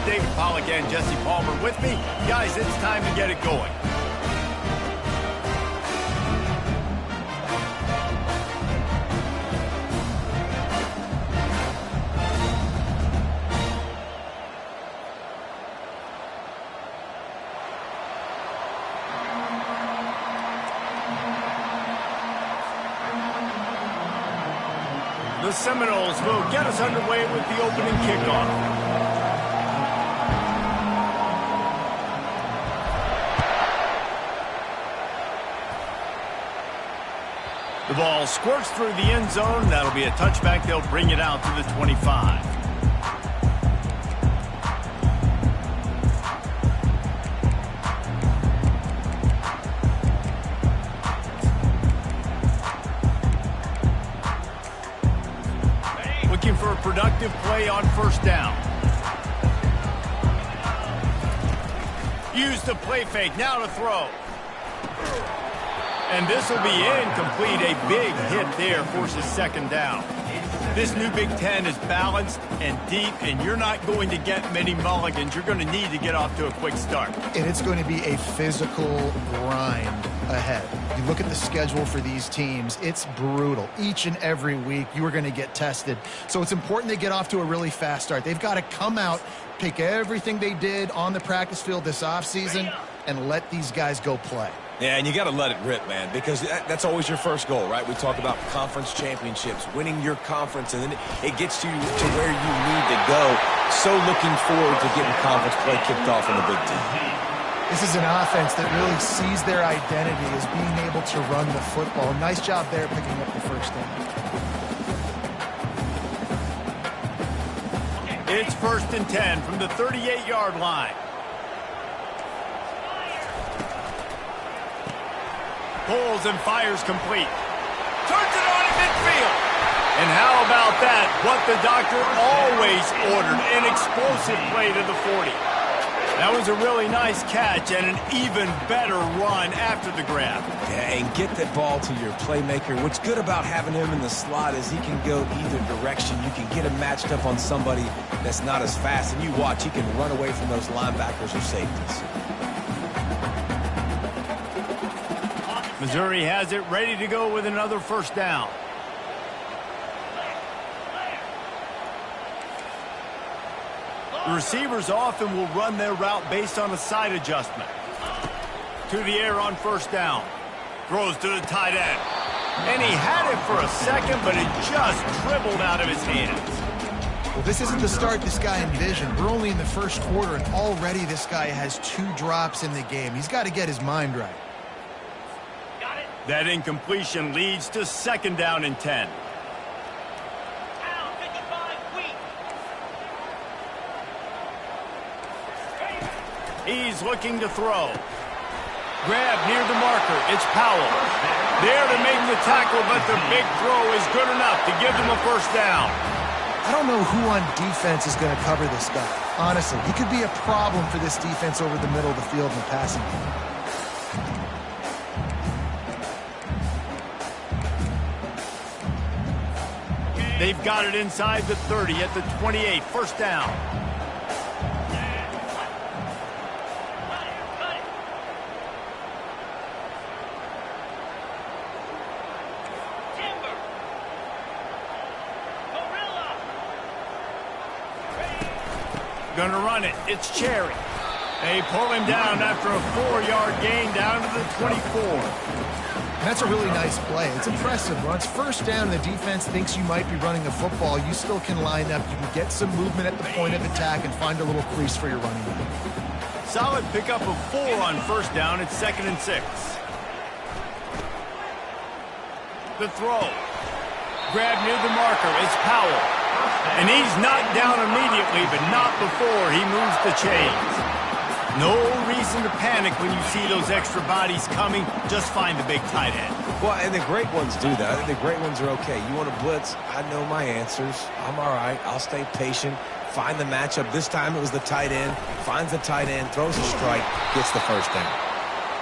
David Pollack and Jesse Palmer with me. Guys, it's time to get it going. The Seminoles will get us underway with the opening kickoff. The ball squirts through the end zone. That'll be a touchback. They'll bring it out to the 25. Looking for a productive play on first down. Use the play fake. Now to throw. And this will be incomplete. A big hit there forces second down. This new Big Ten is balanced and deep, and you're not going to get many mulligans. You're going to need to get off to a quick start. And it's going to be a physical grind ahead. You look at the schedule for these teams, it's brutal. Each and every week, you are going to get tested. So it's important they get off to a really fast start. They've got to come out, take everything they did on the practice field this offseason, and let these guys go play. Yeah, and you got to let it rip, man, because that's always your first goal, right? We talk about conference championships, winning your conference, and then it gets you to where you need to go. So looking forward to getting conference play kicked off in the Big Ten. This is an offense that really sees their identity as being able to run the football. Nice job there picking up the first down. It's 1st and 10 from the 38-yard line. Pulls and fires complete. Turns it on in midfield. And how about that? What the doctor always ordered, an explosive play to the 40. That was a really nice catch and an even better run after the grab. Yeah, and get that ball to your playmaker. What's good about having him in the slot is he can go either direction. You can get him matched up on somebody that's not as fast, and you watch, he can run away from those linebackers or safeties. Missouri has it ready to go with another first down. The receivers often will run their route based on a side adjustment. To the air on first down. Throws to the tight end. And he had it for a second, but it just dribbled out of his hands. Well, this isn't the start this guy envisioned. We're only in the first quarter, and already this guy has 2 drops in the game. He's got to get his mind right. That incompletion leads to 2nd down and 10. He's looking to throw. Grab near the marker. It's Powell. There to make the tackle, but the big throw is good enough to give them a first down. I don't know who on defense is going to cover this guy. Honestly, he could be a problem for this defense over the middle of the field in the passing game. They've got it inside the 30 at the 28. First down. Gonna run it. It's Cherry. They pull him down after a 4-yard gain down to the 24. That's a really nice play. It's impressive. Once first down, the defense thinks you might be running the football. You still can line up. You can get some movement at the point of attack and find a little crease for your running back. Solid pickup of 4 on first down. It's 2nd and 6. The throw. Grab near the marker. It's Powell. And he's knocked down immediately, but not before he moves the chains. No reason to panic when you see those extra bodies coming. Just find the big tight end. Well, and the great ones do that. I think the great ones are okay. You want to blitz? I know my answers. I'm all right. I'll stay patient. Find the matchup. This time it was the tight end. Finds the tight end, throws a strike, gets the first down.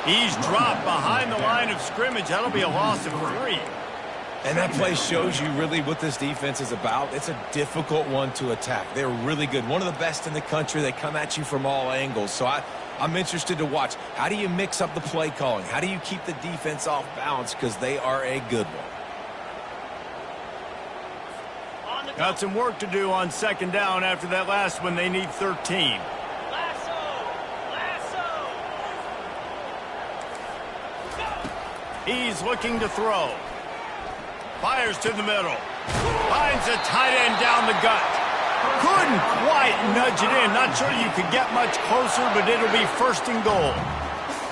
He's dropped behind the line of scrimmage. That'll be a loss of 3. And that play shows you really what this defense is about. It's a difficult one to attack. They're really good. One of the best in the country. They come at you from all angles. So I'm interested to watch. How do you mix up the play calling? How do you keep the defense off balance? Because they are a good one. Got some work to do on second down after that last one. They need 13. He's looking to throw. Fires to the middle. Finds a tight end down the gut. Couldn't quite nudge it in. Not sure you could get much closer, but it'll be first and goal.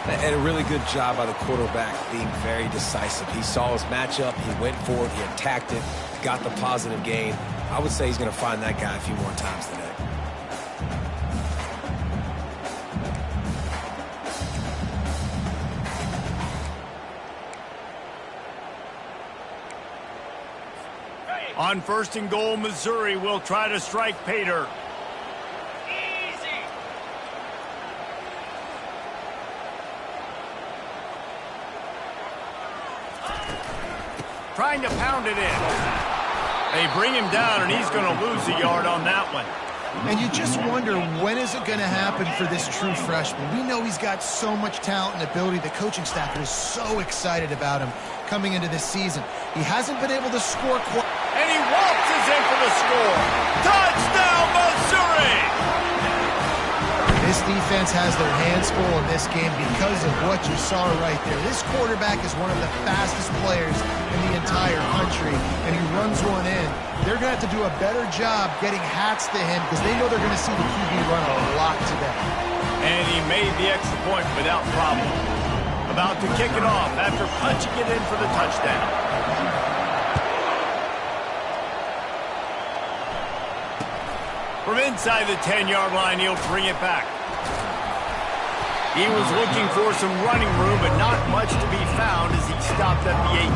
And a really good job by the quarterback being very decisive. He saw his matchup. He went for it. He attacked it. Got the positive gain. I would say he's going to find that guy a few more times today. On first and goal, Missouri will try to strike Pater. Easy. Trying to pound it in. They bring him down, and he's going to lose a yard on that one. And you just wonder, when is it going to happen for this true freshman? We know he's got so much talent and ability. The coaching staff is so excited about him coming into this season. He hasn't been able to score quite. And he waltzes in for the score. Touchdown, Missouri! This defense has their hands full in this game because of what you saw right there. This quarterback is one of the fastest players in the entire country, and he runs one in. They're going to have to do a better job getting hats to him because they know they're going to see the QB run a lot today. And he made the extra point without problem. About to kick it off after punching it in for the touchdown. From inside the 10-yard line, he'll bring it back. He was looking for some running room, but not much to be found as he stopped at the 18.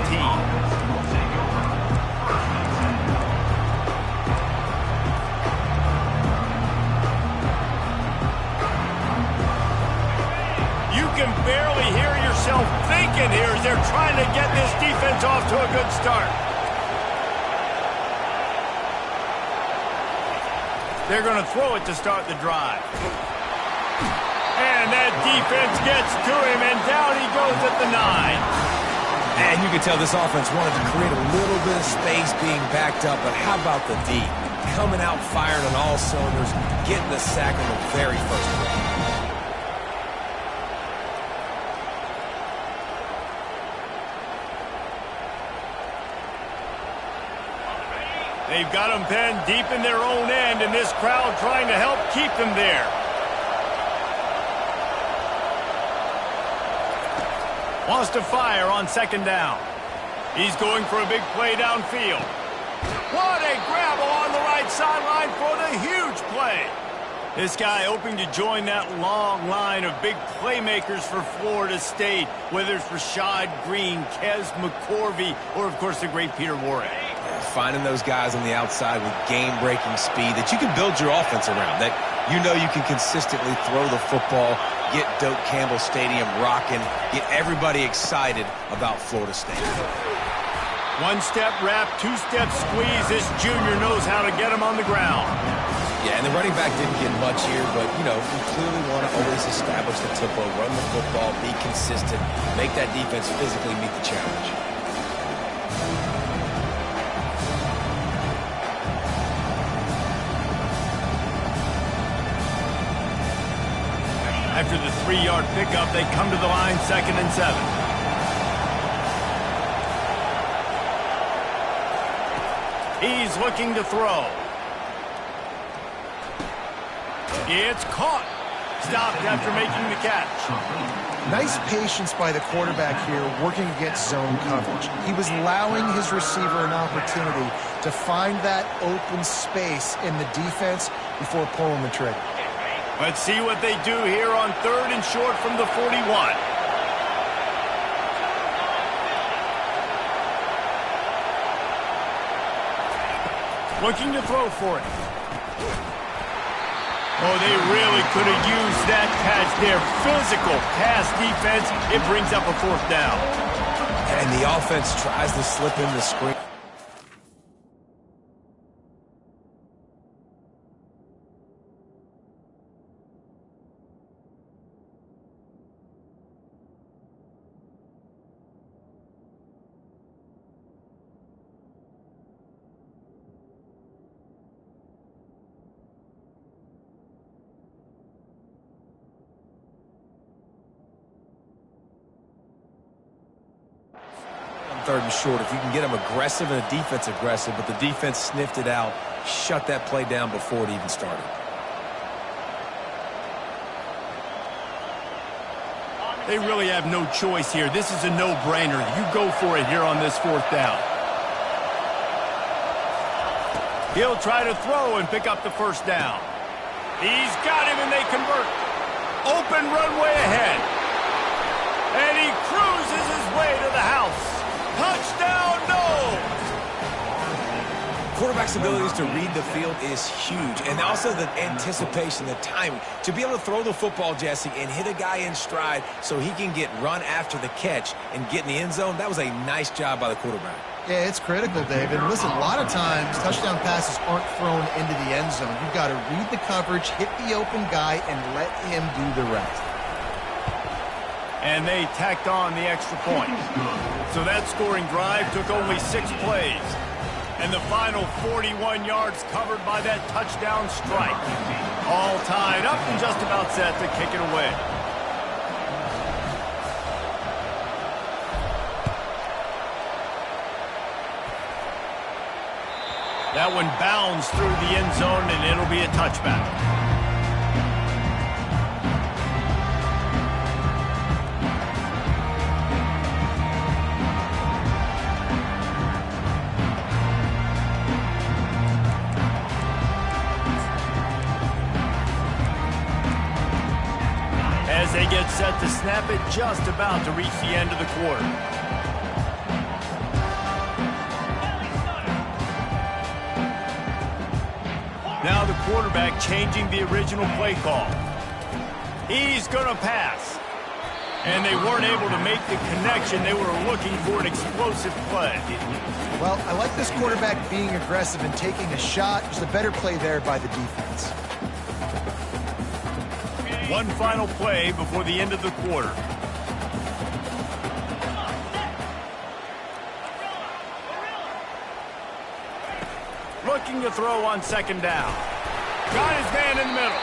You can barely hear yourself thinking here as they're trying to get this defense off to a good start. They're going to throw it to start the drive. And that defense gets to him, and down he goes at the 9. And you can tell this offense wanted to create a little bit of space being backed up, but how about the D? Coming out firing on all cylinders, getting the sack on the very first play. They've got them penned deep in their own end, and this crowd trying to help keep them there. Wants to fire on second down. He's going for a big play downfield. What a grab along the right sideline for the huge play. This guy hoping to join that long line of big playmakers for Florida State, whether it's Rashad Green, Kez McCorvey, or, of course, the great Peter Warrick. Finding those guys on the outside with game-breaking speed that you can build your offense around, that you know you can consistently throw the football, get Doak Campbell Stadium rocking, get everybody excited about Florida State. One-step wrap, two-step squeeze. This junior knows how to get him on the ground. Yeah, and the running back didn't get much here, but, you know, we clearly want to always establish the tempo, run the football, be consistent, make that defense physically meet the challenge. After the 3-yard pickup, they come to the line, 2nd and 7. He's looking to throw. It's caught. Stopped after making the catch. Nice patience by the quarterback here, working against zone coverage. He was allowing his receiver an opportunity to find that open space in the defense before pulling the trigger. Let's see what they do here on 3rd and short from the 41. Looking to throw for it. Oh, they really could have used that catch there. Physical pass defense. It brings up a 4th down. And the offense tries to slip in the screen. Third and short. If you can get them aggressive and the defense aggressive, but the defense sniffed it out, shut that play down before it even started. They really have no choice here. This is a no-brainer. You go for it here on this fourth down. He'll try to throw and pick up the first down. He's got him, and they convert. Open runway ahead. And he cruises his way to the house. Touchdown, no! Quarterback's abilities to read the field is huge, and also the anticipation, the timing. To be able to throw the football, Jesse, and hit a guy in stride so he can get run after the catch and get in the end zone, that was a nice job by the quarterback. Yeah, it's critical, David. Listen, a lot of times touchdown passes aren't thrown into the end zone. You've got to read the coverage, hit the open guy, and let him do the rest. And they tacked on the extra point. So that scoring drive took only 6 plays. And the final 41 yards covered by that touchdown strike. All tied up and just about set to kick it away. That one bounds through the end zone, and it'll be a touchback. As they get set to snap it, just about to reach the end of the quarter. Now the quarterback changing the original play call. He's going to pass. And they weren't able to make the connection. They were looking for an explosive play. Well, I like this quarterback being aggressive and taking a shot. Just a better play there by the defense. One final play before the end of the quarter. Looking to throw on second down. Got his man in the middle.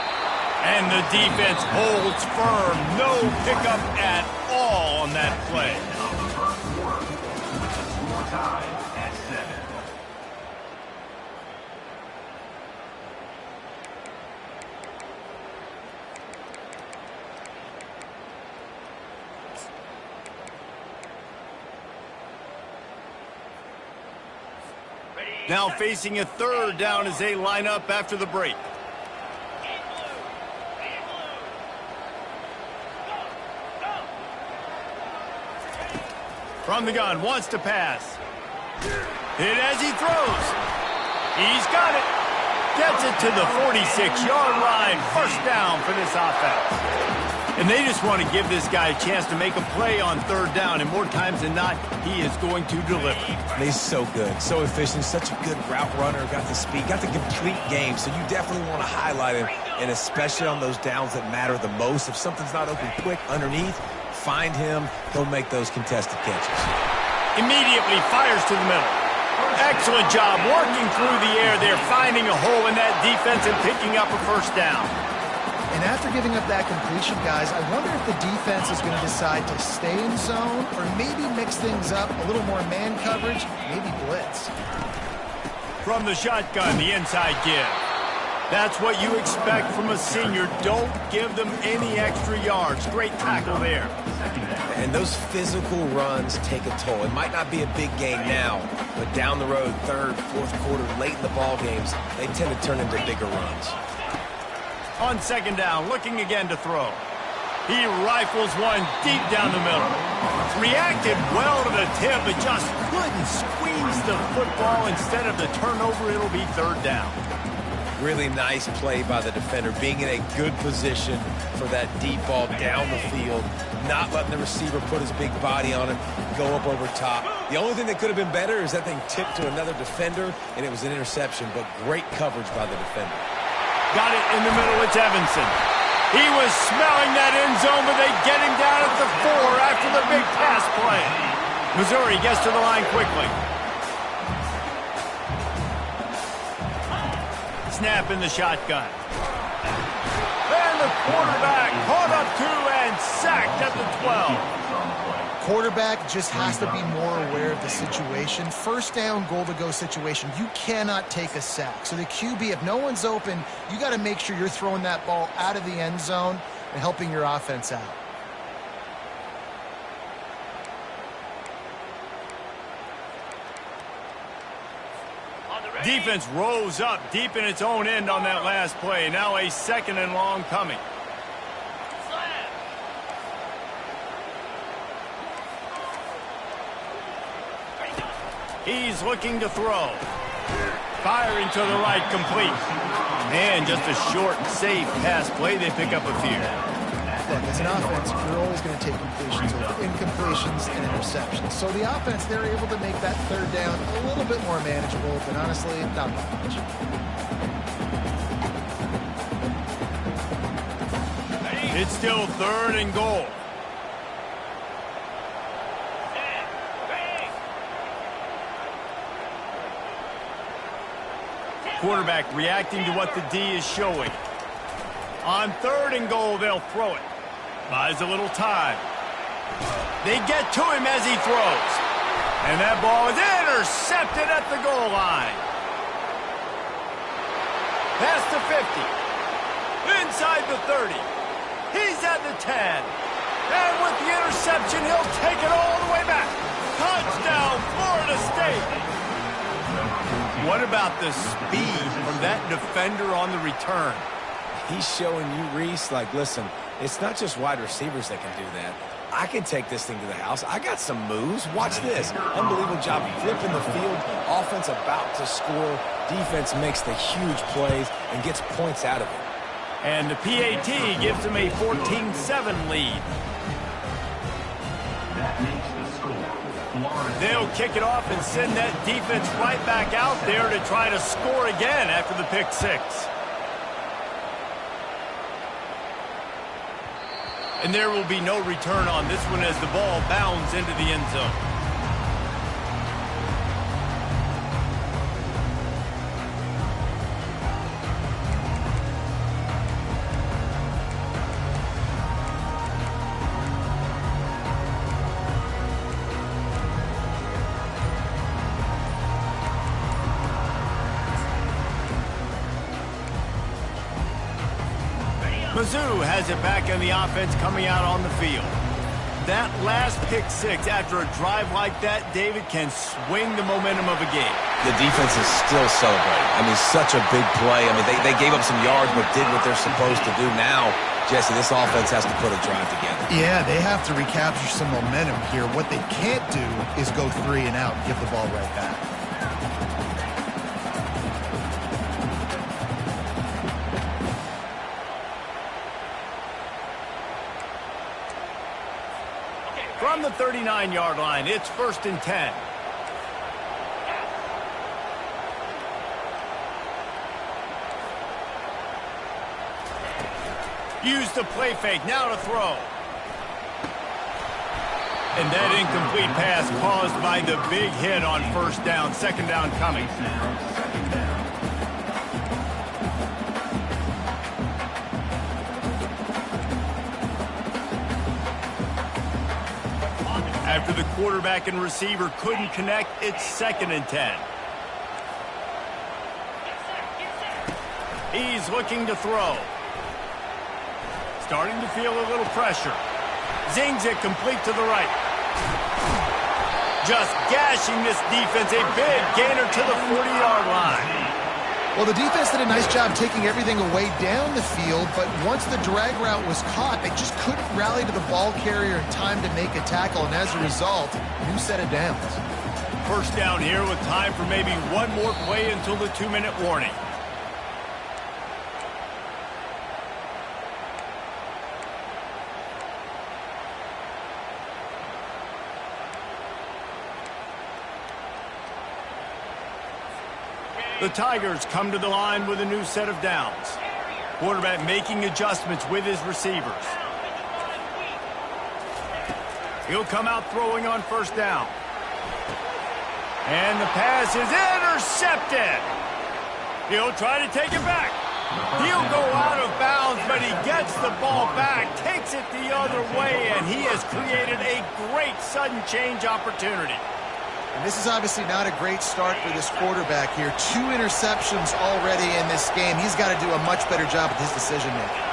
And the defense holds firm. No pickup at all on that play. Now facing a third down as they line up after the break. From the gun, wants to pass. Hit as he throws. He's got it. Gets it to the 46-yard line. First down for this offense. And they just want to give this guy a chance to make a play on third down. And more times than not, he is going to deliver. He's so good, so efficient, such a good route runner, got the speed, got the complete game. So you definitely want to highlight him, and especially on those downs that matter the most. If something's not open quick underneath, find him. He'll make those contested catches. Immediately fires to the middle. Excellent job working through the air there, finding a hole in that defense and picking up a first down. And after giving up that completion, guys, I wonder if the defense is going to decide to stay in zone or maybe mix things up, a little more man coverage, maybe blitz. From the shotgun, the inside give. That's what you expect from a senior. Don't give them any extra yards. Great tackle there. And those physical runs take a toll. It might not be a big gain now, but down the road, third, fourth quarter, late in the ball games, they tend to turn into bigger runs. On second down, looking again to throw. He rifles one deep down the middle. Reacted well to the tip, but just couldn't squeeze the football. Instead of the turnover, it'll be third down. Really nice play by the defender, being in a good position for that deep ball down the field, not letting the receiver put his big body on it, go up over top. The only thing that could have been better is that thing tipped to another defender, and it was an interception, but great coverage by the defender. Got it in the middle. It's Evanson. He was smelling that end zone, but they get him down at the 4 after the big pass play. Missouri gets to the line quickly. Snap in the shotgun. And the quarterback caught up to and sacked at the 12. Quarterback just has to be more aware of the situation. First down, goal-to-go situation. You cannot take a sack. So the QB, if no one's open, you got to make sure you're throwing that ball out of the end zone and helping your offense out. Defense rose up deep in its own end on that last play. Now a 2nd and long coming. He's looking to throw. Firing to the right, complete. And just a short, safe pass play. They pick up a few. Look, as an offense, you're always going to take completions over incompletions and interceptions. So the offense, they're able to make that 3rd down a little bit more manageable, but honestly, not much. It's still 3rd and goal. Quarterback reacting to what the D is showing. On 3rd and goal, they'll throw it. Buys a little time. They get to him as he throws. And that ball is intercepted at the goal line. Past the 50. Inside the 30. He's at the 10. And with the interception, he'll take it all the way back. Touchdown, Florida State. What about the speed from that defender on the return? He's showing you, Reese, like, listen, it's not just wide receivers that can do that. I can take this thing to the house. I got some moves. Watch this. Unbelievable job flipping the field. Offense about to score. Defense makes the huge plays and gets points out of it. And the PAT gives them a 14-7 lead. They'll kick it off and send that defense right back out there to try to score again after the pick 6. And there will be no return on this one as the ball bounds into the end zone. Mizzou has it back in the offense coming out on the field. That last pick 6 after a drive like that, David, can swing the momentum of a game. The defense is still celebrating. I mean, such a big play. I mean, they gave up some yards but did what they're supposed to do. Now, Jesse, this offense has to put a drive together. Yeah, they have to recapture some momentum here. What they can't do is go 3 and out and give the ball right back. From the 39-yard line, it's 1st and 10. Use the play fake, now to throw. And that incomplete pass caused by the big hit on 1st down. 2nd down coming. After the quarterback and receiver couldn't connect, it's 2nd and 10. He's looking to throw. Starting to feel a little pressure. Zings it complete to the right. Just gashing this defense. A big gainer to the 40-yard line. Well, the defense did a nice job taking everything away down the field, but once the drag route was caught, they just couldn't rally to the ball carrier in time to make a tackle, and as a result, new set of downs. 1st down here with time for maybe one more play until the 2-minute warning. The Tigers come to the line with a new set of downs. Quarterback making adjustments with his receivers. He'll come out throwing on first down. And the pass is intercepted. He'll try to take it back. He'll go out of bounds, but he gets the ball back, takes it the other way, and he has created a great sudden change opportunity. And this is obviously not a great start for this quarterback here. 2 interceptions already in this game. He's got to do a much better job with his decision-making.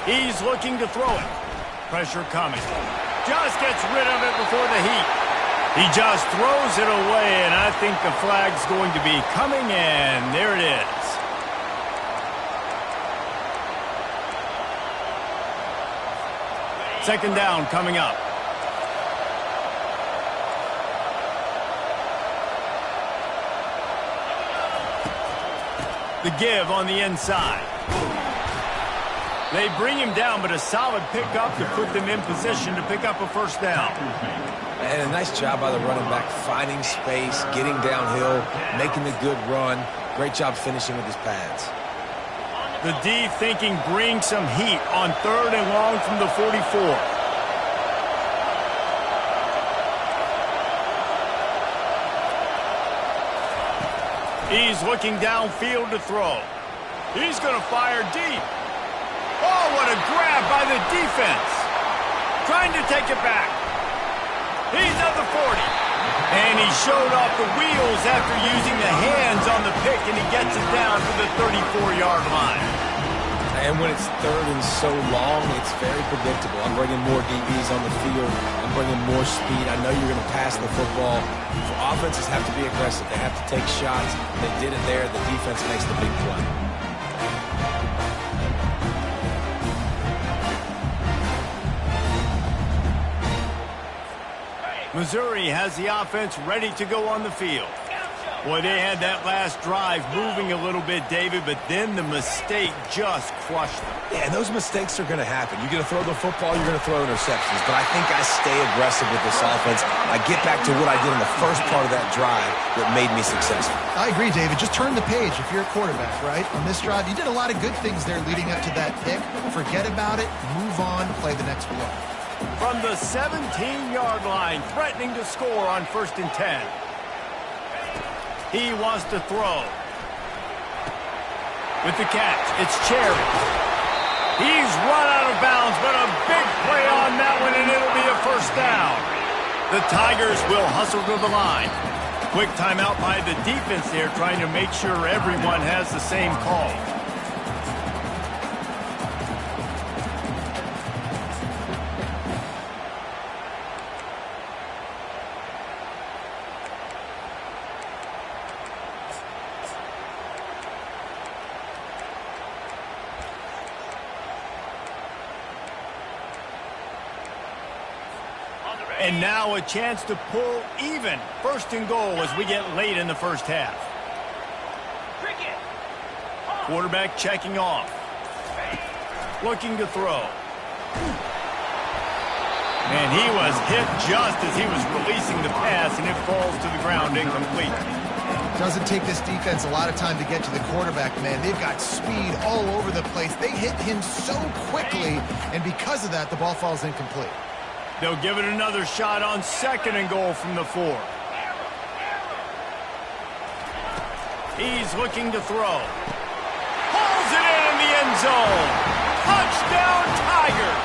He's looking to throw it. Pressure coming. Just gets rid of it before the heat. He just throws it away, and I think the flag's going to be coming, and there it is. Second down coming up. The give on the inside. They bring him down, but a solid pickup to put them in position to pick up a first down. And a nice job by the running back, finding space, getting downhill, making the good run. Great job finishing with his pads. The D thinking bring some heat on 3rd and long from the 44. He's looking downfield to throw. He's going to fire deep. Oh, what a grab by the defense. Trying to take it back. He's at the 40. And he showed off the wheels after using the hands on the pick, and he gets it down to the 34-yard line. And when it's 3rd and so long, it's very predictable. I'm bringing more DBs on the field. I'm bringing more speed. I know you're going to pass the football. Offenses have to be aggressive. They have to take shots. They did it there. The defense makes the big play. Missouri has the offense ready to go on the field. Boy, they had that last drive moving a little bit, David, but then the mistake just crushed them. Yeah, and those mistakes are going to happen. You're going to throw the football, you're going to throw interceptions. But I think I stay aggressive with this offense. I get back to what I did in the first part of that drive that made me successful. I agree, David. Just turn the page if you're a quarterback, right? On this drive, you did a lot of good things there leading up to that pick. Forget about it, move on, play the next play. From the 17-yard line, threatening to score on 1st and 10. He wants to throw. With the catch, it's Cherry. He's run out of bounds, but a big play on that one, and it'll be a first down. The Tigers will hustle to the line. Quick timeout by the defense there, trying to make sure everyone has the same call. And now a chance to pull even. 1st and goal as we get late in the first half. Quarterback checking off. Looking to throw. And he was hit just as he was releasing the pass, and it falls to the ground incomplete. Doesn't take this defense a lot of time to get to the quarterback, man. They've got speed all over the place. They hit him so quickly, and because of that, the ball falls incomplete. They'll give it another shot on 2nd and goal from the 4. He's looking to throw. Pulls it in the end zone. Touchdown, Tigers!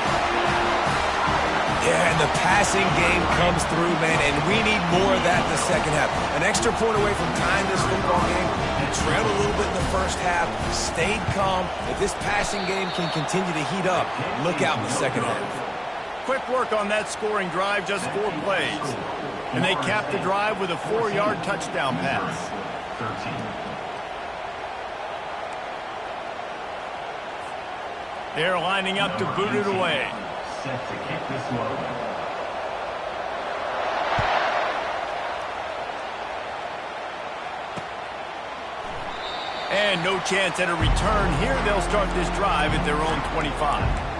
Yeah, and the passing game comes through, man, and we need more of that in the second half. An extra point away from tying this football game. You trailed a little bit in the first half, stayed calm. If this passing game can continue to heat up, look out in the second half. Quick work on that scoring drive, just 4 plays. And they cap the drive with a 4-yard touchdown pass. They're lining up to boot it away. Set to kick this one. And no chance at a return here. They'll start this drive at their own 25.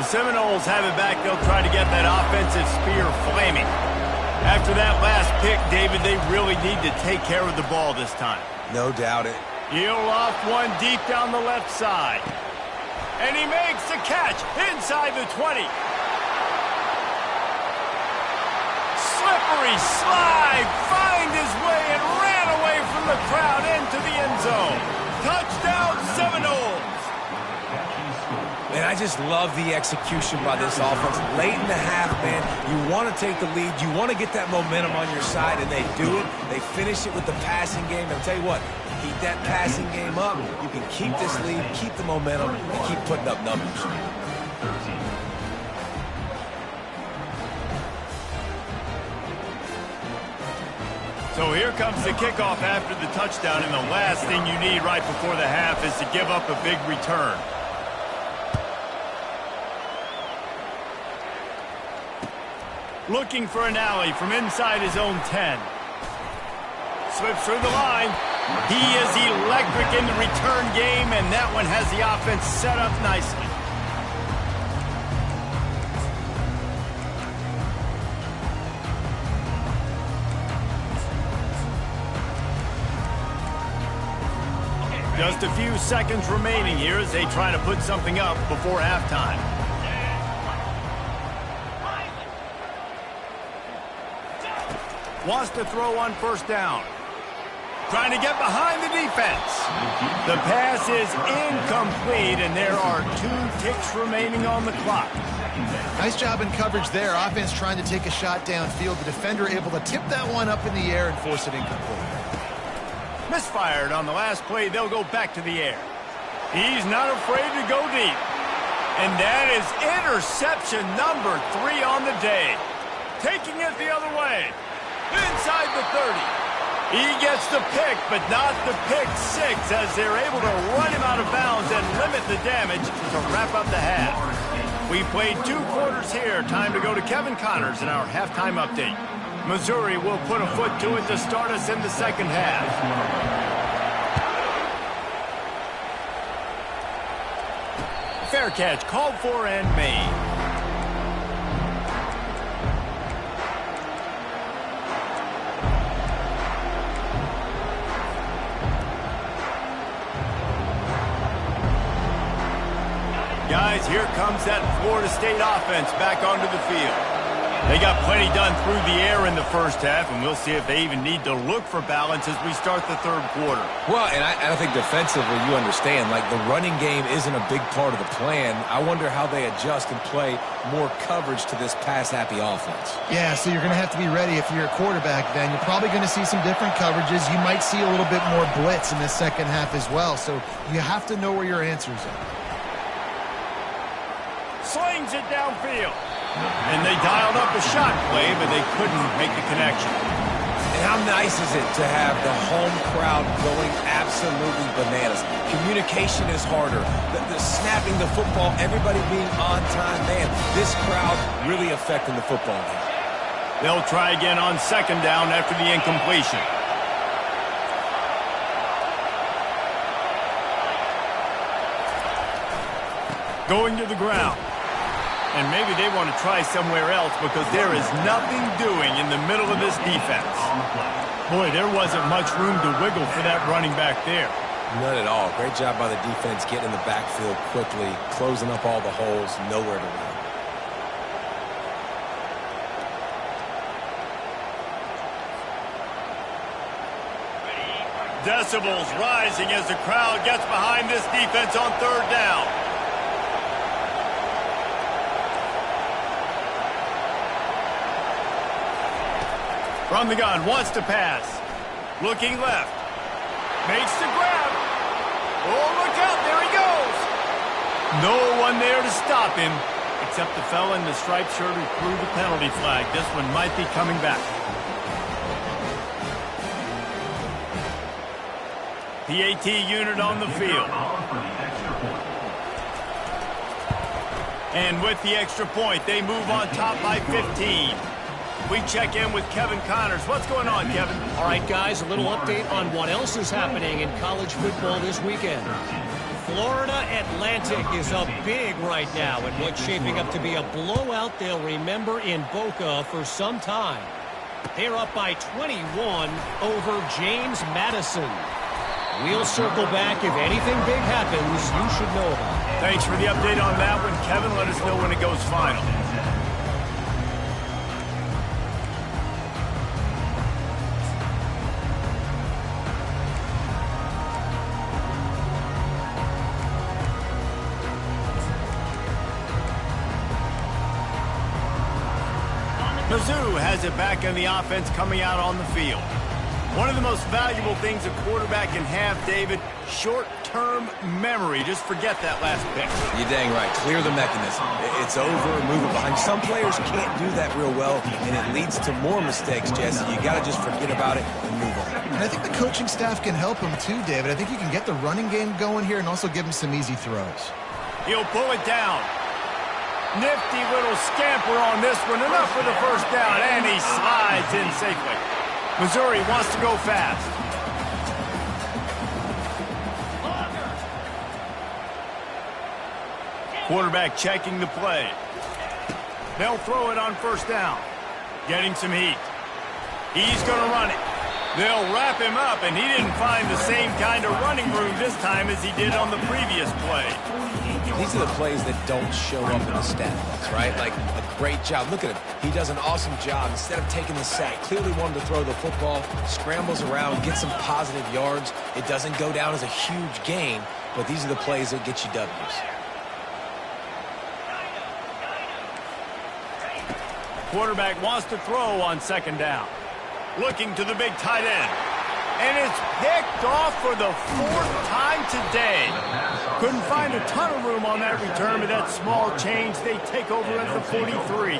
Seminoles have it back. They'll try to get that offensive spear flaming. After that last pick, David, they really need to take care of the ball this time. No doubt it. He'll off one deep down the left side. And he makes the catch inside the 20. Slippery slide, find his way and ran away from the crowd into the end zone. Touchdown Seminoles. Man, I just love the execution by this offense. Late in the half, man, you want to take the lead. You want to get that momentum on your side, and they do it. They finish it with the passing game. I'll tell you what, keep that passing game up. You can keep this lead, keep the momentum, and keep putting up numbers. So here comes the kickoff after the touchdown, and the last thing you need right before the half is to give up a big return. Looking for an alley from inside his own 10. Slips through the line. He is electric in the return game, and that one has the offense set up nicely. Just a few seconds remaining here as they try to put something up before halftime. Wants to throw on first down. Trying to get behind the defense. The pass is incomplete, and there are 2 ticks remaining on the clock. Nice job in coverage there. Offense trying to take a shot downfield. The defender able to tip that one up in the air and force it incomplete. Misfired on the last play. They'll go back to the air. He's not afraid to go deep. And that is interception number 3 on the day. Taking it the other way. Inside the 30. He gets the pick, but not the pick 6 as they're able to run him out of bounds and limit the damage to wrap up the half. We played 2 quarters here. Time to go to Kevin Connors in our halftime update. Missouri will put a foot to it to start us in the second half. Fair catch called for and made. Guys, here comes that Florida State offense back onto the field. They got plenty done through the air in the first half, and we'll see if they even need to look for balance as we start the third quarter. Well, and I think defensively, you understand, like the running game isn't a big part of the plan. I wonder how they adjust and play more coverage to this pass-happy offense. Yeah, so you're going to have to be ready if you're a quarterback then. You're probably going to see some different coverages. You might see a little bit more blitz in the second half as well, so you have to know where your answers are. Slings it downfield. And they dialed up a shot play, but they couldn't make the connection. And how nice is it to have the home crowd going absolutely bananas? Communication is harder. The snapping the football, everybody being on time. Man, this crowd really affecting the football game. They'll try again on second down after the incompletion. Going to the ground. And maybe they want to try somewhere else because there is nothing doing in the middle of this defense. Boy, there wasn't much room to wiggle for that running back there. None at all. Great job by the defense getting in the backfield quickly, closing up all the holes, nowhere to run. Decibels rising as the crowd gets behind this defense on third down. From the gun, wants to pass. Looking left. Makes the grab. Oh, look out, there he goes. No one there to stop him, except the fella in the striped shirt who threw the penalty flag. This one might be coming back. PAT unit on the field. And with the extra point, they move on top by 15. We check in with Kevin Connors. What's going on, Kevin? All right, guys, a little update on what else is happening in college football this weekend. Florida Atlantic is up big right now in what's shaping up to be a blowout they'll remember in Boca for some time. They're up by 21 over James Madison. We'll circle back if anything big happens you should know about. Thanks for the update on that one, Kevin. Let us know when it goes final. Mizzou has it back on the offense coming out on the field. One of the most valuable things a quarterback can have, David, short-term memory. Just forget that last pick. You're dang right. Clear the mechanism. It's over, move it behind. Some players can't do that real well, and it leads to more mistakes, Jesse. You got to just forget about it and move on. And I think the coaching staff can help him too, David. I think you can get the running game going here and also give him some easy throws. He'll pull it down. Nifty little scamper on this one. Enough for the first down, and he slides in safely. Missouri wants to go fast. Quarterback checking the play. They'll throw it on first down. Getting some heat. He's going to run it. They'll wrap him up, and he didn't find the same kind of running room this time as he did on the previous play. These are the plays that don't show up in the stat books, right? Like a great job. Look at him. He does an awesome job. Instead of taking the sack, clearly wanted to throw the football, scrambles around, gets some positive yards. It doesn't go down as a huge gain, but these are the plays that get you W's. Quarterback wants to throw on second down. Looking to the big tight end. And it's picked off for the fourth time today. Couldn't find a ton of room on that return, but that small change, they take over at the 43.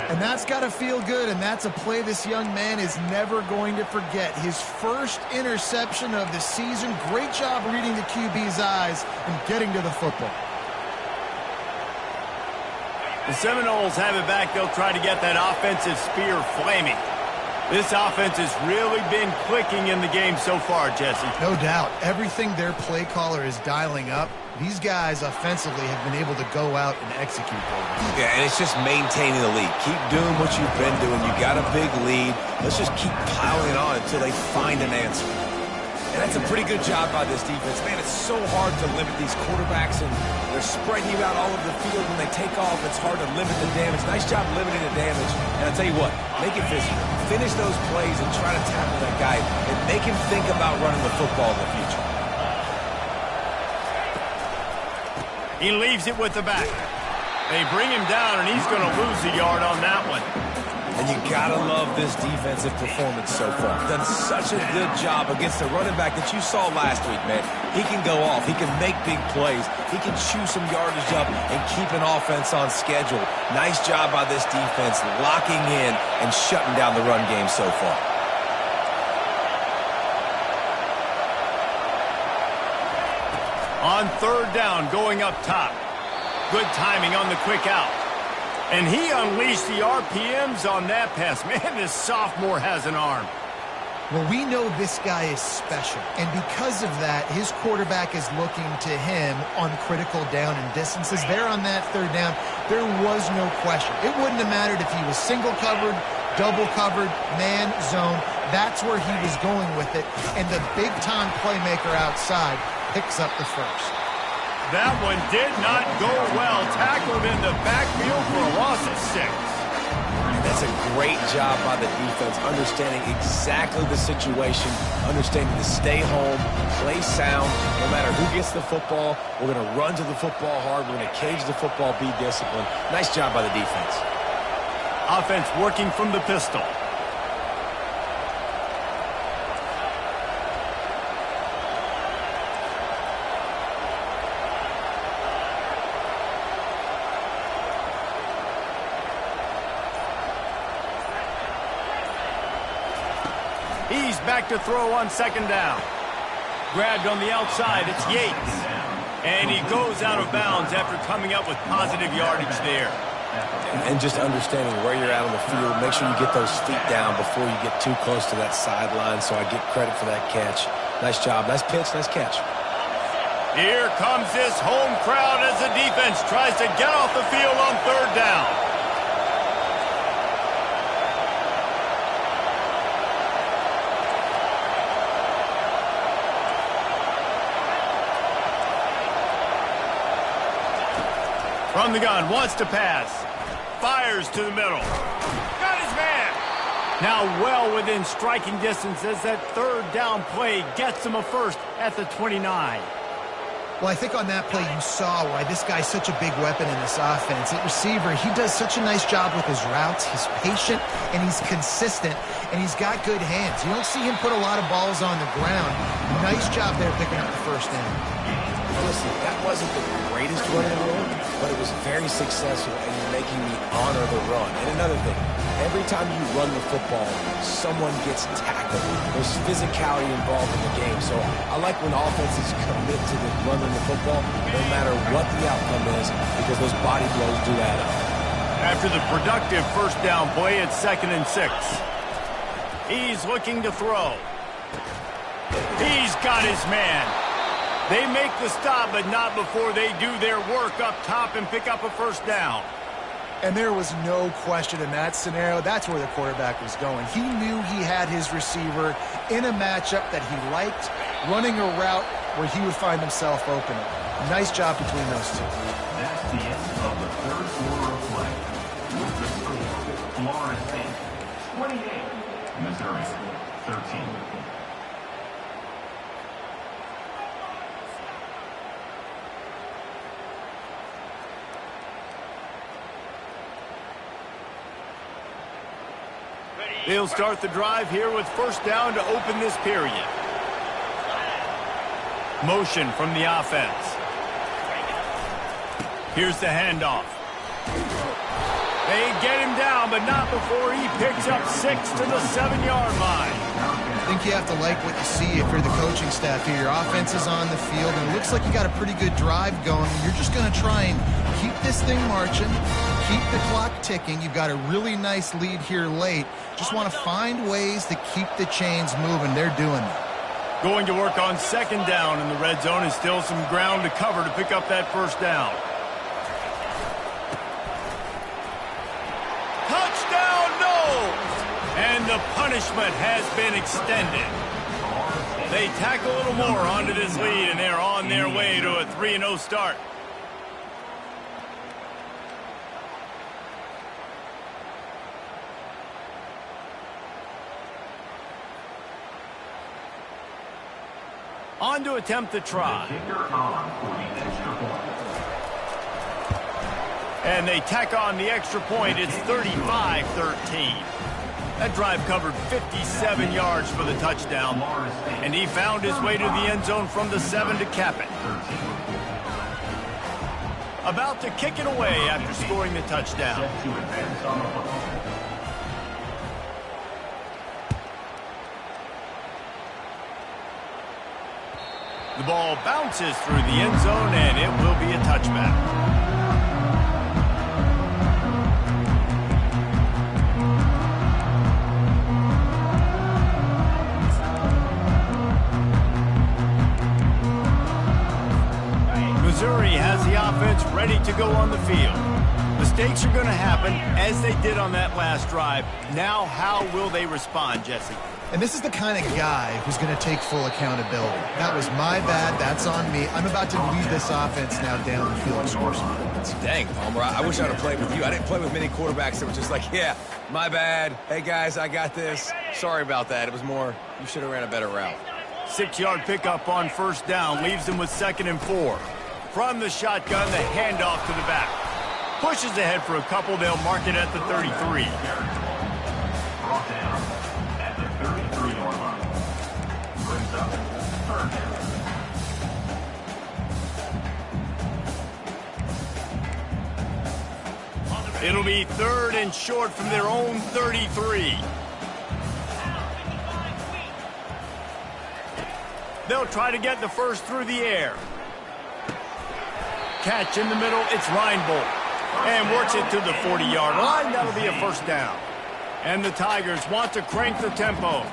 And that's got to feel good, and that's a play this young man is never going to forget. His first interception of the season. Great job reading the QB's eyes and getting to the football. The Seminoles have it back. They'll try to get that offensive spear flaming. This offense has really been clicking in the game so far, Jesse. No doubt. Everything their play caller is dialing up, these guys offensively have been able to go out and execute those. Yeah, and it's just maintaining the lead. Keep doing what you've been doing. You got a big lead. Let's just keep piling on until they find an answer. And that's a pretty good job by this defense. Man, it's so hard to limit these quarterbacks, and they're spreading you out all over the field. When they take off, it's hard to limit the damage. Nice job limiting the damage. And I'll tell you what, make it physical. Finish those plays and try to tackle that guy and make him think about running the football in the future. He leaves it with the back. They bring him down, and he's going to lose a yard on that one. And you gotta love this defensive performance so far. Done such a good job against the running back that you saw last week, man. He can go off. He can make big plays. He can chew some yardage up and keep an offense on schedule. Nice job by this defense locking in and shutting down the run game so far. On third down, going up top. Good timing on the quick out. And he unleashed the RPMs on that pass. Man, this sophomore has an arm. Well, we know this guy is special, and because of that, his quarterback is looking to him on critical down and distances. There on that third down, there was no question. It wouldn't have mattered if he was single covered, double covered, man, zone. That's where he was going with it, and the big-time playmaker outside picks up the first. That one did not go well. Tackled in the backfield for a loss of 6. That's a great job by the defense, understanding exactly the situation, understanding to stay home, play sound. No matter who gets the football, we're going to run to the football hard. We're going to cage the football, be disciplined. Nice job by the defense. Offense working from the pistol. He's back to throw on second down. Grabbed on the outside, it's Yates. And he goes out of bounds after coming up with positive yardage there. And just understanding where you're at on the field, make sure you get those feet down before you get too close to that sideline, so I get credit for that catch. Nice job. Nice pitch. Nice catch. Here comes this home crowd as the defense tries to get off the field on third down. From the gun, wants to pass. Fires to the middle. Got his man. Now well within striking distance as that third down play gets him a first at the 29. Well, I think on that play you saw why this guy's such a big weapon in this offense. At receiver, he does such a nice job with his routes. He's patient, and he's consistent, and he's got good hands. You don't see him put a lot of balls on the ground. Nice job there picking up the first down. Listen, that wasn't the greatest run in the world, but it was very successful, and you're making me honor the run. And another thing, every time you run the football, someone gets tackled. There's physicality involved in the game. So I like when offenses commit to the running the football, no matter what the outcome is, because those body blows do add up. After the productive first down play, it's 2nd and 6. He's looking to throw. He's got his man. They make the stop, but not before they do their work up top and pick up a first down. And there was no question in that scenario. That's where the quarterback was going. He knew he had his receiver in a matchup that he liked, running a route where he would find himself open. Nice job between those two. That's the end of the third quarter of play. With the score, Florida State 28, Missouri 13. They'll start the drive here with first down to open this period. Motion from the offense. Here's the handoff. They get him down, but not before he picks up 6 to the 7-yard line. I think you have to like what you see if you're the coaching staff here. Your offense is on the field, and it looks like you got a pretty good drive going. You're just going to try and keep this thing marching, keep the clock ticking. You've got a really nice lead here late. Just want to find ways to keep the chains moving. They're doing that. Going to work on 2nd down in the red zone, and still some ground to cover to pick up that first down. Touchdown, no! And the punishment has been extended. They tack a little more onto this lead, and they're on their way to a 3-0 start. On to attempt the try. And they tack on the extra point. It's 35-13. That drive covered 57 yards for the touchdown. And he found his way to the end zone from the 7 to cap it. About to kick it away after scoring the touchdown. The ball bounces through the end zone, and it will be a touchback. Missouri has the offense ready to go on the field. Mistakes are going to happen, as they did on that last drive. Now, how will they respond, Jesse? And this is the kind of guy who's going to take full accountability. That was my bad. That's on me. I'm about to lead this offense now down the field and score some points. Dang, Palmer, I wish I would have played with you. I didn't play with many quarterbacks that were just like, yeah, my bad. Hey, guys, I got this. Sorry about that. It was more, you should have ran a better route. 6-yard pickup on first down leaves them with 2nd and 4. From the shotgun, the handoff to the back. Pushes ahead for a couple. They'll mark it at the 33. Brought down at the 33-yard line. Brings up third down. It'll be 3rd and short from their own 33. They'll try to get the first through the air. Catch in the middle, it's Reinbold. and works it to the 40-yard line. That'll be a first down. And the Tigers want to crank the tempo.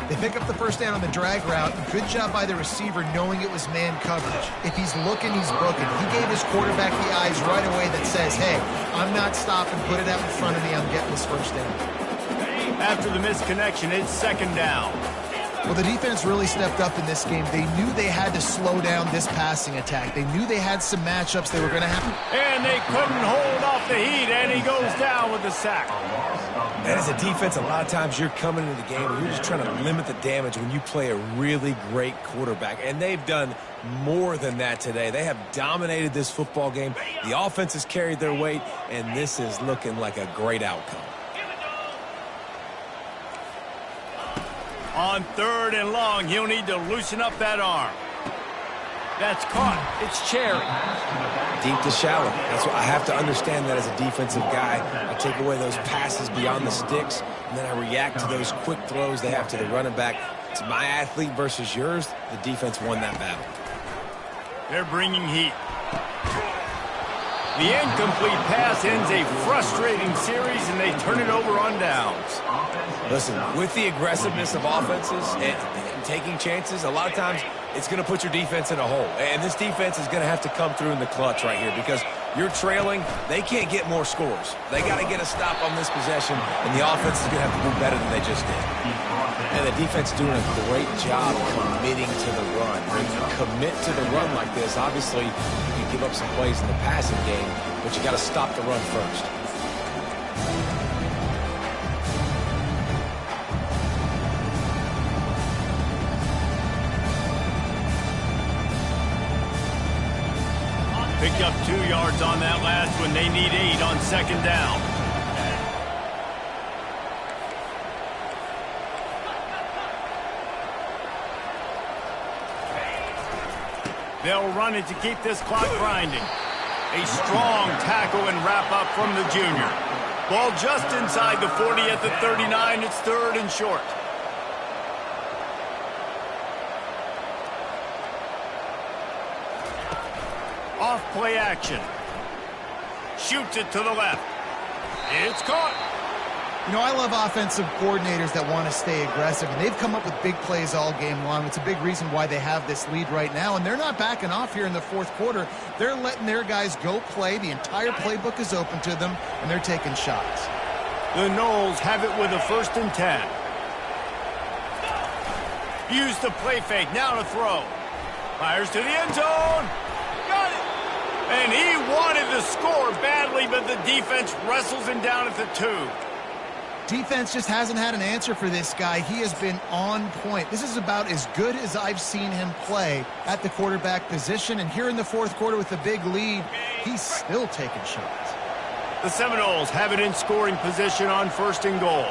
They pick up the first down on the drag route. Good job by the receiver knowing it was man coverage. If he's looking, he's booking. He gave his quarterback the eyes right away that says, hey, I'm not stopping. Put it out in front of me. I'm getting this first down. After the missed connection, it's second down. Well, the defense really stepped up in this game. They knew they had to slow down this passing attack. They knew they had some matchups they were going to have. And they couldn't hold off the heat, and he goes down with the sack. And as a defense, a lot of times you're coming into the game and you're just trying to limit the damage when you play a really great quarterback. And they've done more than that today. They have dominated this football game. The offense has carried their weight, and this is looking like a great outcome. On third and long, he'll need to loosen up that arm. That's caught. It's Cherry. Deep to shallow. That's what I have to understand that as a defensive guy. I take away those passes beyond the sticks, and then I react to those quick throws they have to the running back. It's my athlete versus yours. The defense won that battle. They're bringing heat. The incomplete pass ends a frustrating series, and they turn it over on downs. Listen, with the aggressiveness of offenses and taking chances, a lot of times it's going to put your defense in a hole. And this defense is going to have to come through in the clutch right here because you're trailing. They can't get more scores. They got to get a stop on this possession, and the offense is going to have to do better than they just did. And the defense is doing a great job committing to the run. When you commit to the run like this, obviously you can give up some plays in the passing game, but you got to stop the run first. Picked up 2 yards on that last one. They need 8 on second down. They'll run it to keep this clock grinding. A strong tackle and wrap up from the junior. Ball just inside the 40 at the 39. It's third and short. Off play action. Shoots it to the left. It's caught. You know, I love offensive coordinators that want to stay aggressive, and they've come up with big plays all game long. It's a big reason why they have this lead right now, and they're not backing off here in the fourth quarter. They're letting their guys go play. The entire playbook is open to them, and they're taking shots. The Noles have it with a 1st and 10. Use the play fake. Now to throw. Fires to the end zone. Got it. And he wanted to score badly, but the defense wrestles him down at the 2. Defense just hasn't had an answer for this guy. He has been on point. This is about as good as I've seen him play at the quarterback position. And here in the fourth quarter with a big lead, he's still taking shots. The Seminoles have it in scoring position on 1st and goal.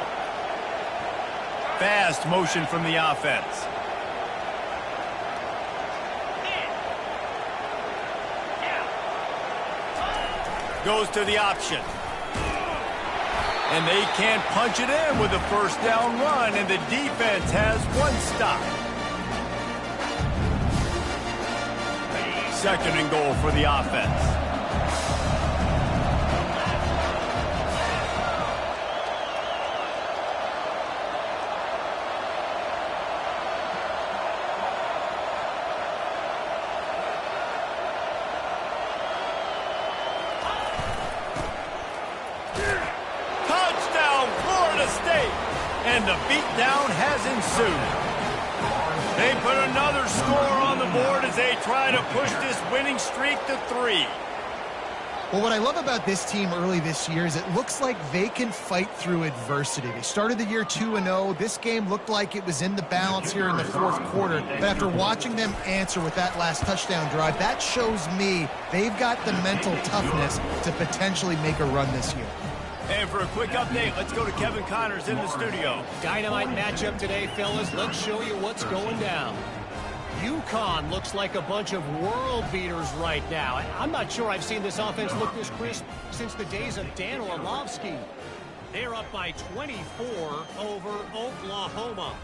Fast motion from the offense. Goes to the option. And they can't punch it in with a first down run, and the defense has 1 stop. 2nd and goal for the offense. And the beatdown has ensued. They put another score on the board as they try to push this winning streak to 3. Well, what I love about this team early this year is it looks like they can fight through adversity. They started the year 2-0. This game looked like it was in the balance here in the fourth quarter. But after watching them answer with that last touchdown drive, that shows me they've got the mental toughness to potentially make a run this year. And for a quick update, let's go to Kevin Connors in the studio. Dynamite matchup today, fellas. Let's show you what's going down. UConn looks like a bunch of world beaters right now. I'm not sure I've seen this offense look this crisp since the days of Dan Orlovsky. They're up by 24 over Oklahoma.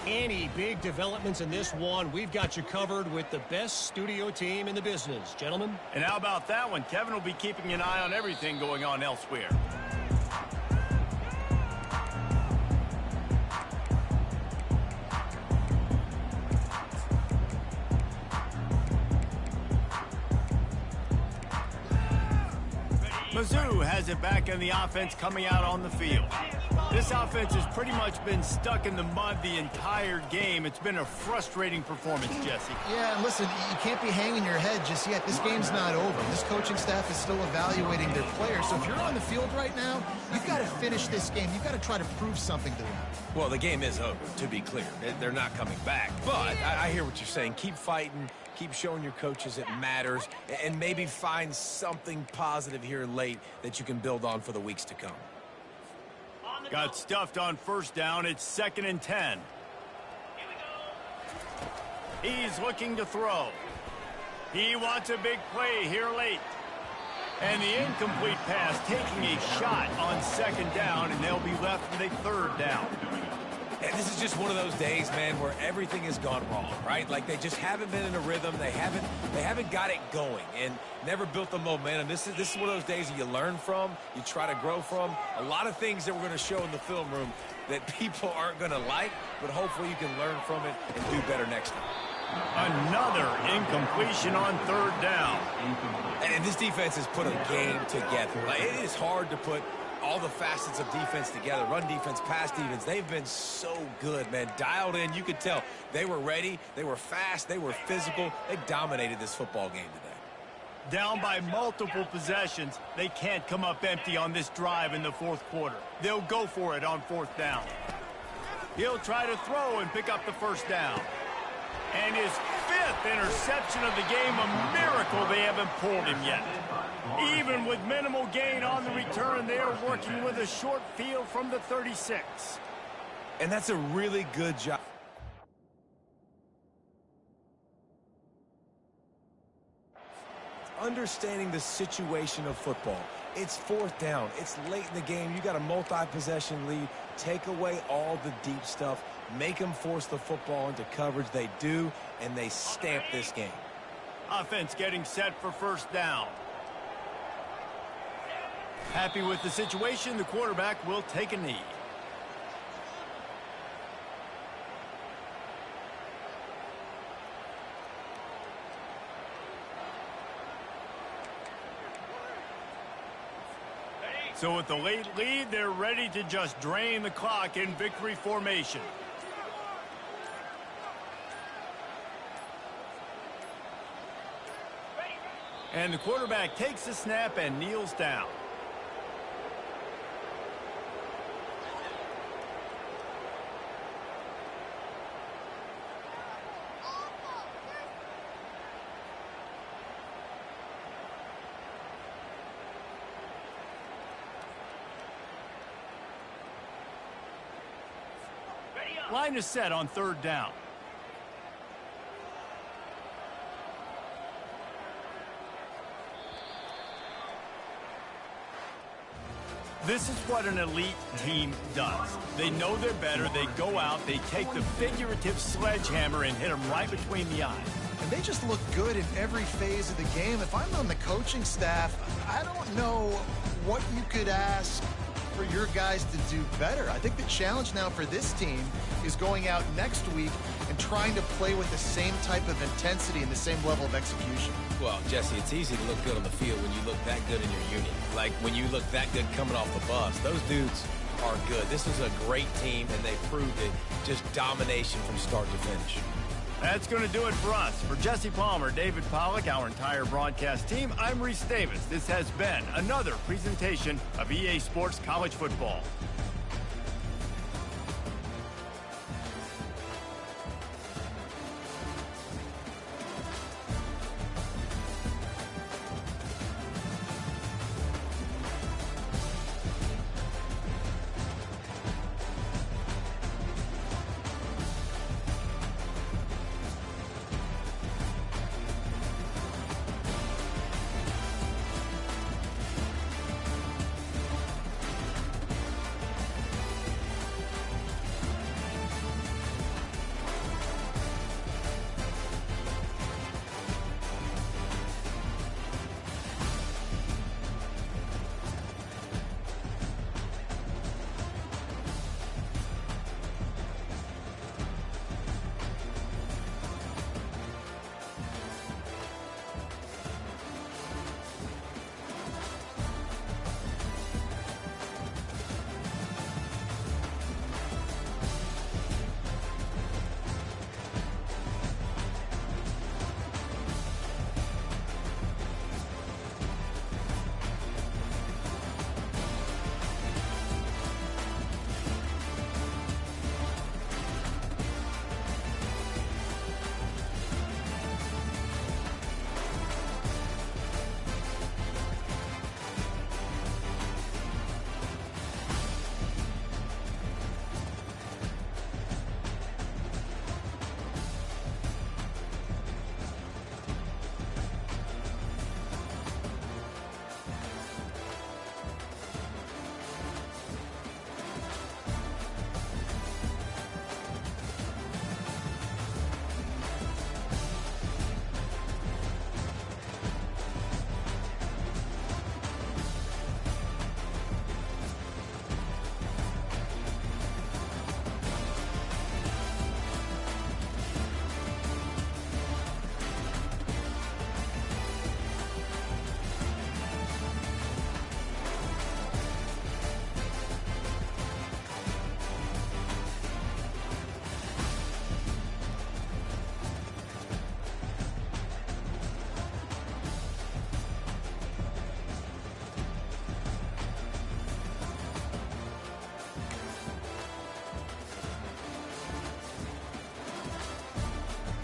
Any big developments in this one, we've got you covered with the best studio team in the business. Gentlemen? And how about that one? Kevin will be keeping an eye on everything going on elsewhere. Mizzou has it back in the offense coming out on the field. This offense has pretty much been stuck in the mud the entire game. It's been a frustrating performance, Jesse. Yeah, and listen, you can't be hanging your head just yet. This game's not over. This coaching staff is still evaluating their players. So if you're on the field right now, you've got to finish this game. You've got to try to prove something to them. Well, the game is over, to be clear. They're not coming back. But I hear what you're saying. Keep fighting. Keep showing your coaches it matters. And maybe find something positive here late that you can build on for the weeks to come. Got stuffed on first down. It's 2nd and 10. He's looking to throw. He wants a big play here late. And the incomplete pass taking a shot on 2nd down, and they'll be left with a 3rd down. And this is just one of those days, man, where everything has gone wrong, right? Like they just haven't been in a rhythm. They haven't got it going and never built the momentum. This is one of those days that you learn from, you try to grow from. A lot of things that we're going to show in the film room that people aren't going to like, but hopefully you can learn from it and do better next time. Another incompletion on 3rd down. And this defense has put a game together. Like, it is hard to put all the facets of defense together. Run defense, pass defense. They've been so good, man. Dialed in. You could tell they were ready. They were fast. They were physical. They dominated this football game today. Down by multiple possessions. They can't come up empty on this drive in the 4th quarter. They'll go for it on 4th down. He'll try to throw and pick up the 1st down. And his 5th interception of the game, a miracle they haven't pulled him yet. Even with minimal gain on the return, they are working with a short field from the 36. And that's a really good job. Understanding the situation of football. It's 4th down. It's late in the game. You got a multi-possession lead. Take away all the deep stuff. Make them force the football into coverage. They do, and they stamp this game. Offense getting set for 1st down. Happy with the situation, the quarterback will take a knee. So with the late lead, they're ready to just drain the clock in victory formation. And the quarterback takes the snap and kneels down. Line is set on 3rd down. This is what an elite team does. They know they're better. They go out. They take the figurative sledgehammer and hit them right between the eyes. And they just look good in every phase of the game. If I'm on the coaching staff, I don't know what you could ask for your guys to do better. I think the challenge now for this team is going out next week and trying to play with the same type of intensity and the same level of execution. Well, Jesse, it's easy to look good on the field when you look that good in your unit. Like when you look that good coming off the bus. Those dudes are good. This is a great team, and they proved it. Just domination from start to finish. That's going to do it for us. For Jesse Palmer, David Pollack, our entire broadcast team, I'm Reese Davis. This has been another presentation of EA Sports College Football.